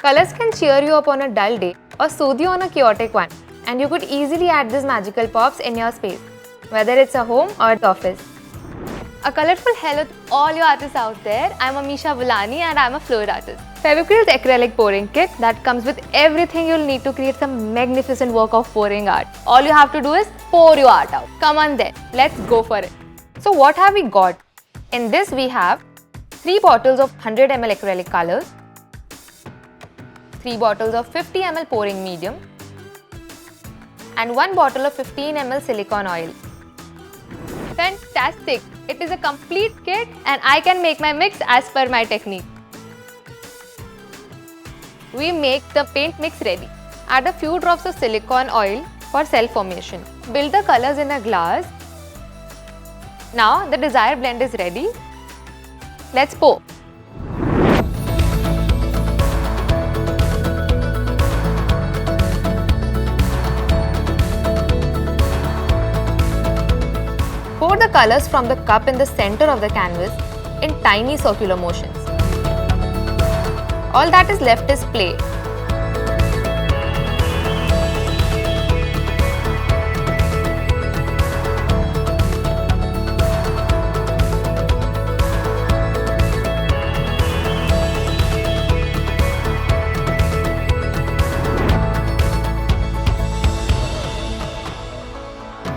Colors can cheer you up on a dull day or soothe you on a chaotic one, and you could easily add these magical pops in your space, whether it's a home or office. A colorful hello to all you artists out there. I'm Amisha Vulani and I'm a fluid artist. Fevicryl Acrylic pouring kit that comes with everything you'll need to create some magnificent work of pouring art. All you have to do is pour your art out. Come on then, let's go for it. So what have we got? In this we have 3 bottles of 100 ml acrylic colors, 3 bottles of 50 ml pouring medium, and 1 bottle of 15 ml silicone oil. Fantastic! It is a complete kit and I can make my mix as per my technique. We make the paint mix ready. Add a few drops of silicone oil for cell formation. Build the colors in a glass. Now the desired blend is ready. Let's pour. Pour the colors from the cup in the center of the canvas in tiny circular motions. All that is left is play.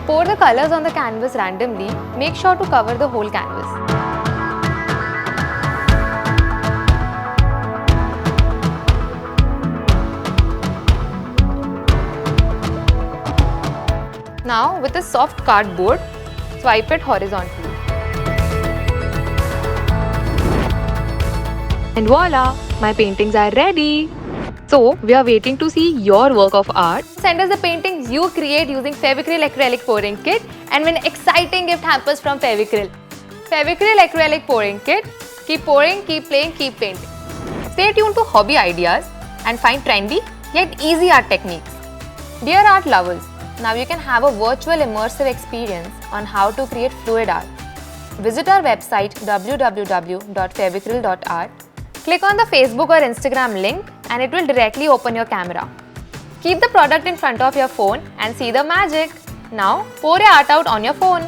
Pour the colors on the canvas randomly. Make sure to cover the whole canvas. Now with a soft cardboard, swipe it horizontally. And voila! My paintings are ready! So, we are waiting to see your work of art. Send us the paintings you create using Fevicryl Acrylic pouring kit and win exciting gift hampers from Fevicryl. Fevicryl Acrylic pouring kit. Keep pouring, keep playing, keep painting. Stay tuned to hobby ideas and find trendy yet easy art techniques. Dear art lovers, now you can have a virtual immersive experience on how to create fluid art. Visit our website www.fevicryl.art. Click on the Facebook or Instagram link and it will directly open your camera. Keep the product in front of your phone and see the magic. Now pour your art out on your phone.